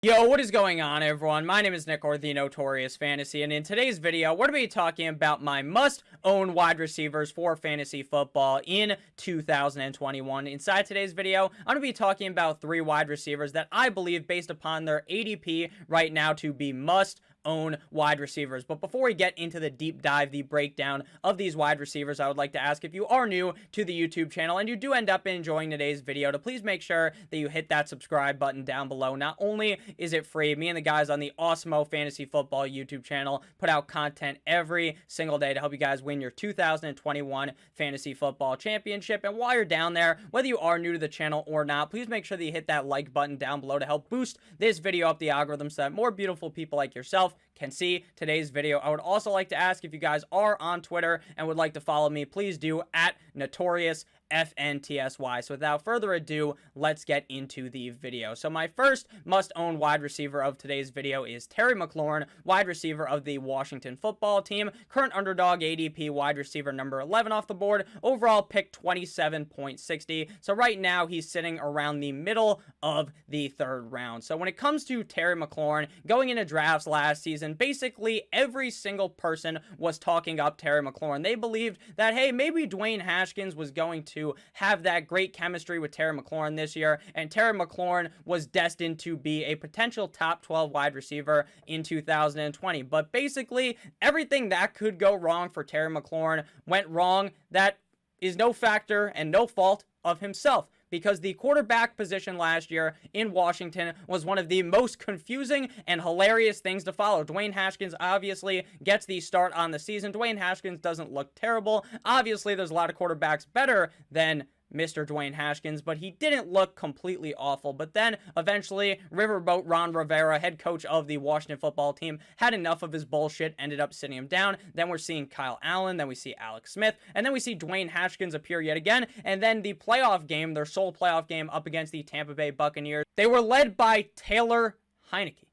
Yo, what is going on, everyone? My name is Nick, or the Notorious Fantasy, and in today's video, we're going to be talking about my must-own wide receivers for fantasy football in 2021. Inside today's video, I'm going to be talking about 3 wide receivers that I believe, based upon their ADP right now, to be must-own wide receivers. But before we get into the deep dive, the breakdown of these wide receivers, I would like to ask, if you are new to the YouTube channel and you do end up enjoying today's video, to please make sure that you hit that subscribe button down below. Not only is it free, me and the guys on the Awesemo Fantasy Football YouTube channel put out content every single day to help you guys win your 2021 Fantasy Football Championship. And while you're down there, whether you are new to the channel or not, please make sure that you hit that like button down below to help boost this video up the algorithm so that more beautiful people like yourself can see today's video. I would also like to ask, if you guys are on Twitter and would like to follow me, please do at Notorious FNTSY. So without further ado, let's get into the video. So my first must-own wide receiver of today's video is Terry McLaurin, wide receiver of the Washington Football Team. Current Underdog ADP wide receiver number 11 off the board. Overall pick 27.60. So right now he's sitting around the middle of the 3rd round. So when it comes to Terry McLaurin, going into drafts last season, basically every single person was talking up Terry McLaurin. They believed that, hey, maybe Dwayne Haskins was going to have that great chemistry with Terry McLaurin this year, and Terry McLaurin was destined to be a potential top 12 wide receiver in 2020. But basically, everything that could go wrong for Terry McLaurin went wrong. That is no factor and no fault of himself, because the quarterback position last year in Washington was one of the most confusing and hilarious things to follow. Dwayne Haskins obviously gets the start on the season. Dwayne Haskins doesn't look terrible. Obviously, there's a lot of quarterbacks better than Mr. Dwayne Haskins, but he didn't look completely awful. But then, eventually, Riverboat Ron Rivera, head coach of the Washington Football Team, had enough of his bullshit, ended up sitting him down. Then we're seeing Kyle Allen, then we see Alex Smith, and then we see Dwayne Haskins appear yet again. And then the playoff game, their sole playoff game up against the Tampa Bay Buccaneers, they were led by Taylor Heinicke.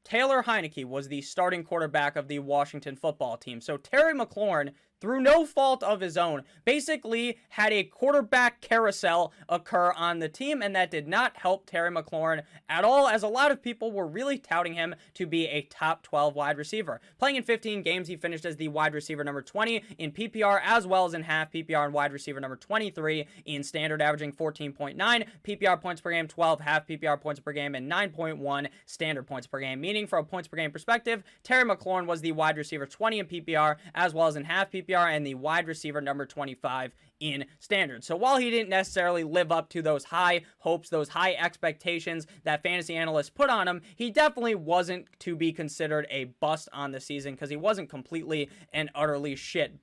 Taylor Heinicke was the starting quarterback of the Washington Football Team. So Terry McLaurin, through no fault of his own, basically had a quarterback carousel occur on the team, and that did not help Terry McLaurin at all, as a lot of people were really touting him to be a top 12 wide receiver. Playing in 15 games, he finished as the wide receiver number 20 in PPR, as well as in half PPR, and wide receiver number 23 in standard, averaging 14.9 PPR points per game, 12 half PPR points per game, and 9.1 standard points per game. Meaning, from a points per game perspective, Terry McLaurin was the wide receiver 20 in PPR, as well as in half PPR, and the wide receiver number 25 in standard. So while he didn't necessarily live up to those high hopes, those high expectations that fantasy analysts put on him, he definitely wasn't to be considered a bust on the season, because he wasn't completely and utterly shit.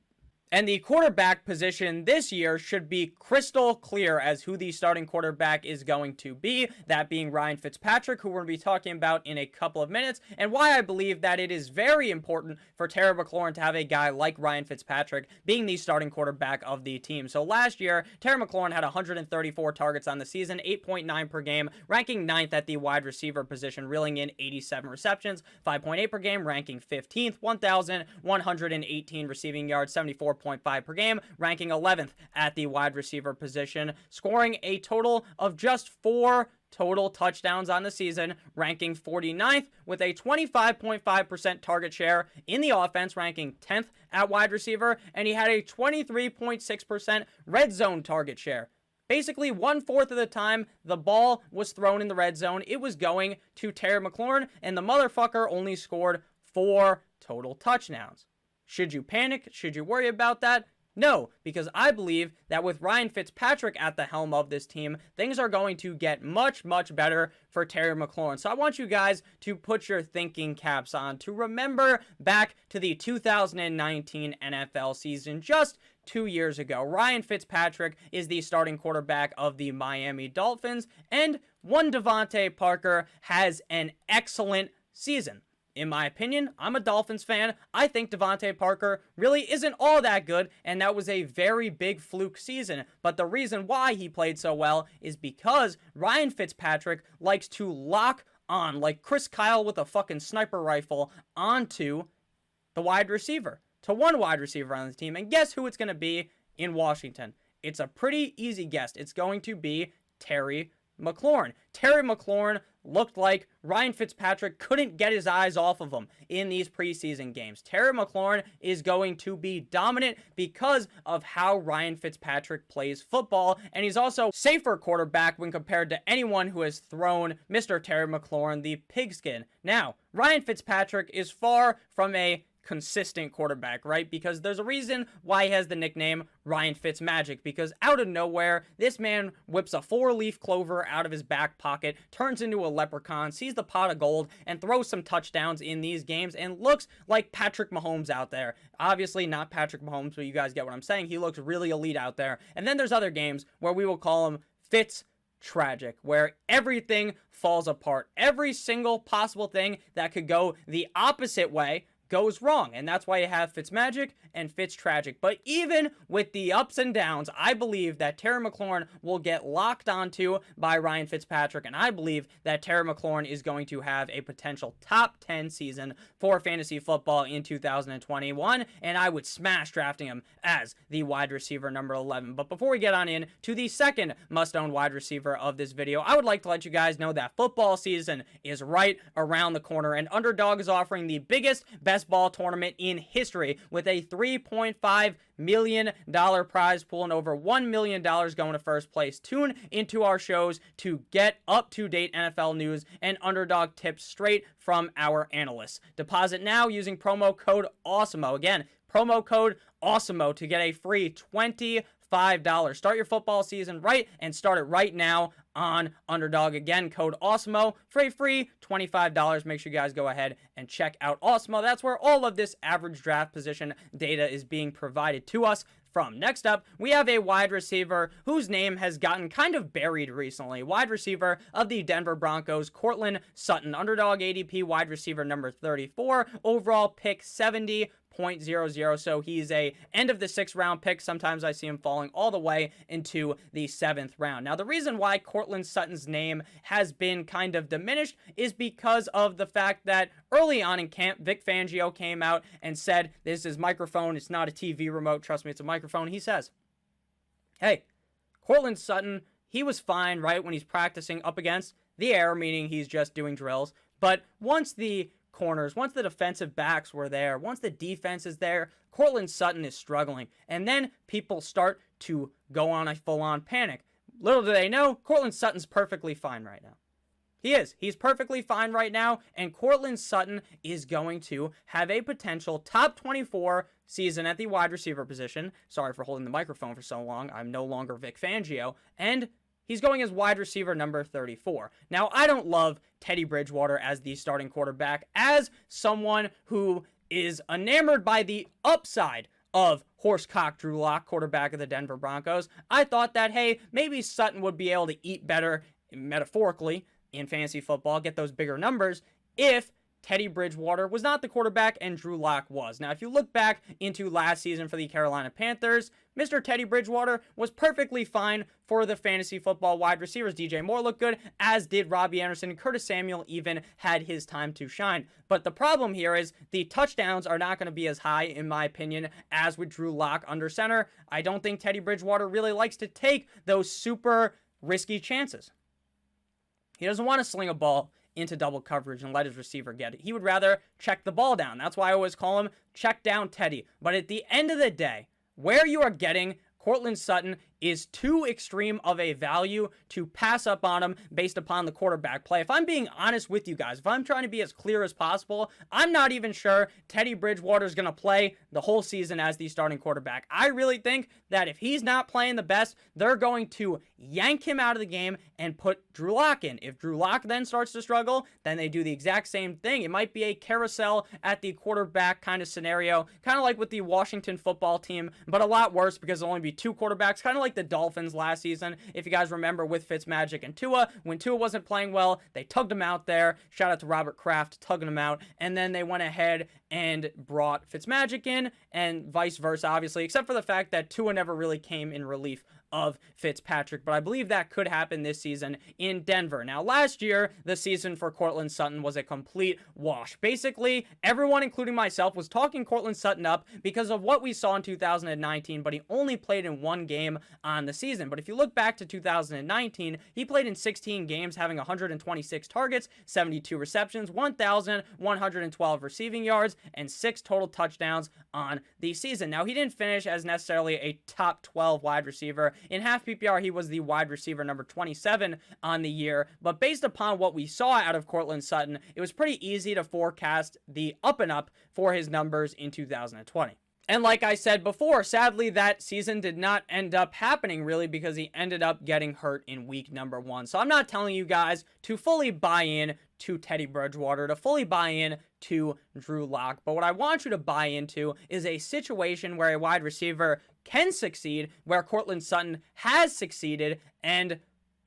And the quarterback position this year should be crystal clear as who the starting quarterback is going to be, that being Ryan Fitzpatrick, who we're going to be talking about in a couple of minutes, and why I believe that it is very important for Terry McLaurin to have a guy like Ryan Fitzpatrick being the starting quarterback of the team. So last year, Terry McLaurin had 134 targets on the season, 8.9 per game, ranking 9th at the wide receiver position, reeling in 87 receptions, 5.8 per game, ranking 15th, 1,118 receiving yards, 74.5 per game, ranking 11th at the wide receiver position, scoring a total of just 4 total touchdowns on the season, ranking 49th with a 25.5% target share in the offense, ranking 10th at wide receiver, and he had a 23.6% red zone target share. Basically, 1/4 of the time the ball was thrown in the red zone, it was going to Terry McLaurin, and the motherfucker only scored 4 total touchdowns. Should you panic? Should you worry about that? No, because I believe that with Ryan Fitzpatrick at the helm of this team, things are going to get much, much better for Terry McLaurin. So I want you guys to put your thinking caps on, to remember back to the 2019 NFL season, just 2 years ago. Ryan Fitzpatrick is the starting quarterback of the Miami Dolphins, and one Devontae Parker has an excellent season. In my opinion, I'm a Dolphins fan. I think Devontae Parker really isn't all that good, and that was a very big fluke season. But the reason why he played so well is because Ryan Fitzpatrick likes to lock on, like Chris Kyle with a fucking sniper rifle, onto the wide receiver, to one wide receiver on the team. And guess who it's going to be in Washington? It's a pretty easy guess. It's going to be Terry McLaurin. Terry McLaurin looked like Ryan Fitzpatrick couldn't get his eyes off of him in these preseason games. Terry McLaurin is going to be dominant because of how Ryan Fitzpatrick plays football, and he's also safer quarterback when compared to anyone who has thrown Mr. Terry McLaurin the pigskin. Now, Ryan Fitzpatrick is far from a consistent quarterback, right? Because there's a reason why he has the nickname Ryan Fitzmagic, because out of nowhere, this man whips a 4-leaf clover out of his back pocket, turns into a leprechaun, sees the pot of gold, and throws some touchdowns in these games, and looks like Patrick Mahomes out there. Obviously not Patrick Mahomes, but you guys get what I'm saying. He looks really elite out there. And then there's other games where we will call him Fitz-tragic, where everything falls apart. Every single possible thing that could go the opposite way goes wrong, and that's why you have Fitzmagic and Fitz-tragic. But even with the ups and downs, I believe that Terry McLaurin will get locked onto by Ryan Fitzpatrick, and I believe that Terry McLaurin is going to have a potential top 10 season for fantasy football in 2021, and I would smash drafting him as the wide receiver number 11. But before we get on in to the second must-own wide receiver of this video, I would like to let you guys know that football season is right around the corner, and Underdog is offering the biggest, best ball tournament in history with a $3.5 million prize pool and over $1 million going to first place. Tune into our shows to get up-to-date NFL news and Underdog tips straight from our analysts. Deposit now using promo code Awesemo. Again, promo code Awesemo to get a free $25. Start your football season right and start it right now on Underdog. Again, code Awesemo for a free $25. Make sure you guys go ahead and check out Awesemo. That's where all of this average draft position data is being provided to us from. Next up, we have a wide receiver whose name has gotten kind of buried recently. Wide receiver of the Denver Broncos, Courtland Sutton. Underdog ADP wide receiver number 34. Overall pick 70.00. So he's a end of the 6th round pick. Sometimes I see him falling all the way into the 7th round. Now, the reason why Courtland Sutton's name has been kind of diminished is because of the fact that early on in camp, Vic Fangio came out and said, this is microphone, it's not a TV remote, trust me, it's a microphone. He says, hey, Courtland Sutton, he was fine, right, when he's practicing up against the air, meaning he's just doing drills. But once the corners, once the defensive backs were there, once the defense is there, Courtland Sutton is struggling. And then people start to go on a full-on panic. Little do they know, Courtland Sutton's perfectly fine right now. He is. He's perfectly fine right now, and Courtland Sutton is going to have a potential top 24 season at the wide receiver position. Sorry for holding the microphone for so long. I'm no longer Vic Fangio, and he's going as wide receiver number 34. Now, I don't love Teddy Bridgewater as the starting quarterback. As someone who is enamored by the upside of Horsecock Drew Lock, quarterback of the Denver Broncos, I thought that, hey, maybe Sutton would be able to eat better, metaphorically, in fantasy football, get those bigger numbers, if Teddy Bridgewater was not the quarterback and Drew Lock was. Now, if you look back into last season for the Carolina Panthers, Mr. Teddy Bridgewater was perfectly fine for the fantasy football wide receivers. DJ Moore looked good, as did Robbie Anderson. Curtis Samuel even had his time to shine. But the problem here is the touchdowns are not going to be as high, in my opinion, as with Drew Lock under center. I don't think Teddy Bridgewater really likes to take those super risky chances. He doesn't want to sling a ball into double coverage and let his receiver get it. He would rather check the ball down. That's why I always call him check down Teddy. But at the end of the day, where you are getting Courtland Sutton is too extreme of a value to pass up on him based upon the quarterback play. If I'm being honest with you guys, if I'm trying to be as clear as possible, I'm not even sure Teddy Bridgewater is going to play the whole season as the starting quarterback. I really think that if he's not playing the best, they're going to yank him out of the game and put Drew Lock in. If Drew Lock then starts to struggle, then they do the exact same thing. It might be a carousel at the quarterback kind of scenario, kind of like with the Washington football team, but a lot worse because there'll only be 2 quarterbacks, kind of like the Dolphins last season. If you guys remember with Fitzmagic and Tua, when Tua wasn't playing well, they tugged him out there. Shout out to Robert Kraft tugging him out. And then they went ahead and brought Fitzmagic in, and vice versa, obviously, except for the fact that Tua never really came in relief of Fitzpatrick, but I believe that could happen this season in Denver. Now, last year, the season for Courtland Sutton was a complete wash. Basically, everyone, including myself, was talking Courtland Sutton up because of what we saw in 2019, but he only played in one game on the season. But if you look back to 2019, he played in 16 games, having 126 targets, 72 receptions, 1,112 receiving yards, and 6 total touchdowns on the season. Now, he didn't finish as necessarily a top 12 wide receiver. In half PPR, he was the wide receiver number 27 on the year, but based upon what we saw out of Courtland Sutton, it was pretty easy to forecast the up and up for his numbers in 2020. And like I said before, sadly, that season did not end up happening really because he ended up getting hurt in week number 1. So I'm not telling you guys to fully buy in to Teddy Bridgewater, to fully buy in to Drew Lock. But what I want you to buy into is a situation where a wide receiver can succeed, where Courtland Sutton has succeeded, and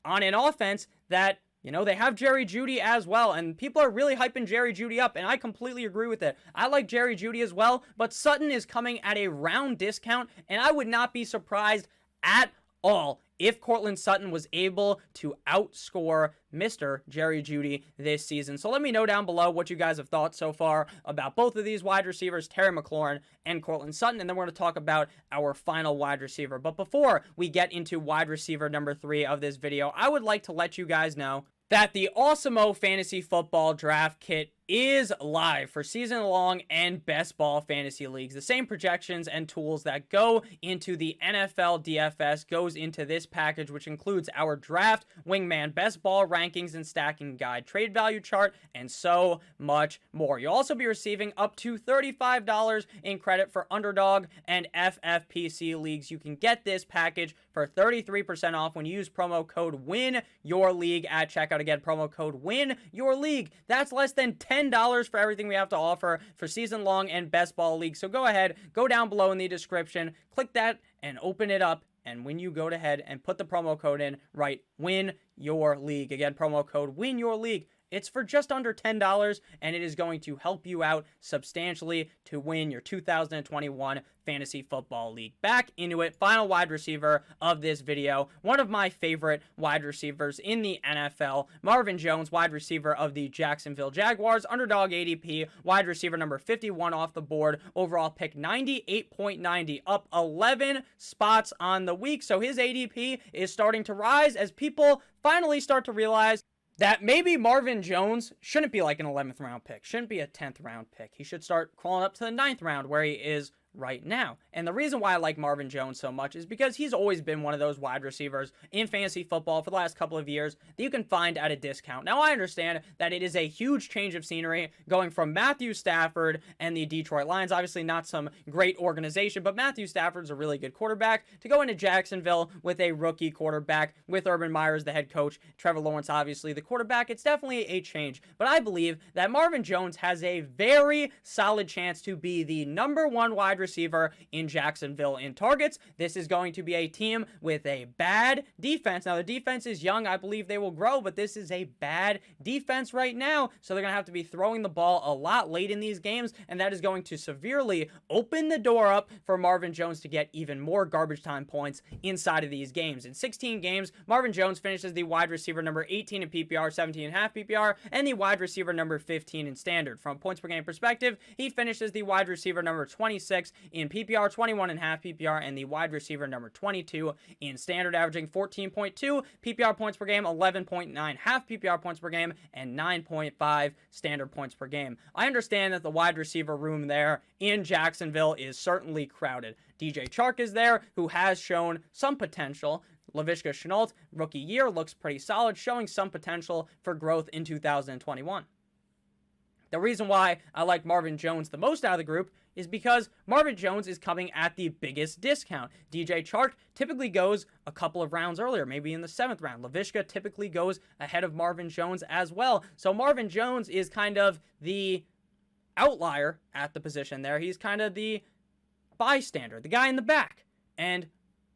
on an offense that, you know, they have Jerry Jeudy as well, and people are really hyping Jerry Jeudy up, and I completely agree with it. I like Jerry Jeudy as well, but Sutton is coming at a round discount, and I would not be surprised at all if Courtland Sutton was able to outscore Mr. Jerry Jeudy this season. So let me know down below what you guys have thought so far about both of these wide receivers, Terry McLaurin and Courtland Sutton, and then we're going to talk about our final wide receiver. But before we get into wide receiver number 3 of this video, I would like to let you guys know that the Awesemo Fantasy Football Draft Kit is live for season-long and best ball fantasy leagues. The same projections and tools that go into the NFL DFS goes into this package, which includes our draft, wingman, best ball rankings and stacking guide, trade value chart, and so much more. You'll also be receiving up to $35 in credit for Underdog and FFPC leagues. You can get this package for 33% off when you use promo code WINYOURLEAGUE at checkout. Again, promo code WINYOURLEAGUE. That's less than $10 for everything we have to offer for season-long and best ball leagues. So go ahead, go down below in the description, click that, and open it up. And when you go ahead and put the promo code in, write Win Your League. Again, promo code Win Your League. It's for just under $10, and it is going to help you out substantially to win your 2021 Fantasy Football League. Back into it, final wide receiver of this video, one of my favorite wide receivers in the NFL, Marvin Jones, wide receiver of the Jacksonville Jaguars, Underdog ADP, wide receiver number 51 off the board, overall pick 98.90, up 11 spots on the week. So his ADP is starting to rise as people finally start to realize that maybe Marvin Jones shouldn't be like an 11th round pick, shouldn't be a 10th round pick. He should start crawling up to the 9th round where he is right now. And the reason why I like Marvin Jones so much is because he's always been one of those wide receivers in fantasy football for the last couple of years that you can find at a discount. Now, I understand that it is a huge change of scenery going from Matthew Stafford and the Detroit Lions, obviously not some great organization, but Matthew Stafford's a really good quarterback, to go into Jacksonville with a rookie quarterback, with Urban Meyer the head coach, Trevor Lawrence obviously the quarterback. It's definitely a change, but I believe that Marvin Jones has a very solid chance to be the number 1 wide receiver in Jacksonville in targets. This is going to be a team with a bad defense. Now, the defense is young. I believe they will grow, but this is a bad defense right now, so they're going to have to be throwing the ball a lot late in these games, and that is going to severely open the door up for Marvin Jones to get even more garbage time points inside of these games. In 16 games, Marvin Jones finishes the wide receiver number 18 in PPR, 17.5 PPR, and the wide receiver number 15 in standard. From a points per game perspective, he finishes the wide receiver number 26 in PPR, 21.5 PPR, and the wide receiver number 22 in standard, averaging 14.2 PPR points per game, 11.9 half PPR points per game, and 9.5 standard points per game. I understand that the wide receiver room there in Jacksonville is certainly crowded. DJ Chark is there, who has shown some potential. Laviska Shenault, rookie year, looks pretty solid, showing some potential for growth in 2021. The reason why I like Marvin Jones the most out of the group is because Marvin Jones is coming at the biggest discount. DJ Chark typically goes a couple of rounds earlier, maybe in the 7th round. Laviska typically goes ahead of Marvin Jones as well. So Marvin Jones is kind of the outlier at the position there. He's kind of the bystander, the guy in the back. And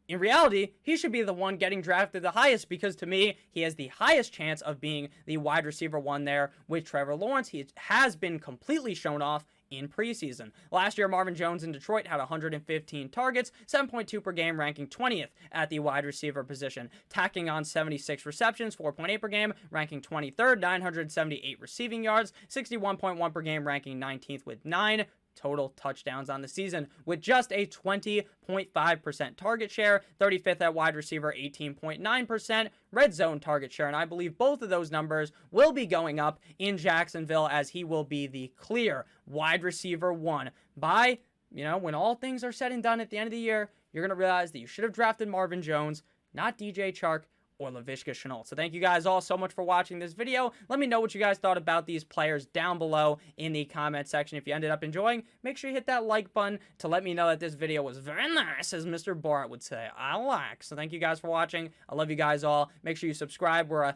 in reality, he should be the one getting drafted the highest because to me, he has the highest chance of being the wide receiver one there with Trevor Lawrence. He has been completely shown off in preseason. Last year, Marvin Jones in Detroit had 115 targets, 7.2 per game, ranking 20th at the wide receiver position, tacking on 76 receptions, 4.8 per game, ranking 23rd, 978 receiving yards, 61.1 per game, ranking 19th with 9 total touchdowns on the season with just a 20.5% target share, 35th at wide receiver, 18.9% red zone target share, and I believe both of those numbers will be going up in Jacksonville as he will be the clear wide receiver one by, when all things are said and done at the end of the year. You're going to realize that you should have drafted Marvin Jones, not DJ Chark or Laviska Shenault. So thank you guys all so much for watching this video. Let me know what you guys thought about these players down below in the comment section. If you ended up enjoying, make sure you hit that like button to let me know that this video was very nice, as Mr. Bart would say. I like. So thank you guys for watching. I love you guys all. Make sure you subscribe. We're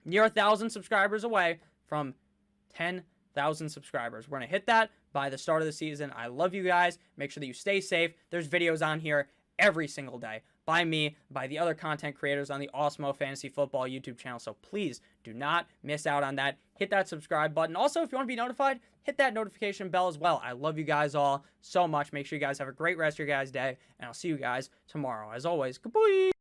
near 1,000 subscribers away from 10,000 subscribers. We're going to hit that by the start of the season. I love you guys. Make sure that you stay safe. There's videos on here every single day by me, by the other content creators on the Awesemo Fantasy Football YouTube channel. So please do not miss out on that. Hit that subscribe button. Also, if you want to be notified, hit that notification bell as well. I love you guys all so much. Make sure you guys have a great rest of your guys' day, and I'll see you guys tomorrow. As always, goodbye.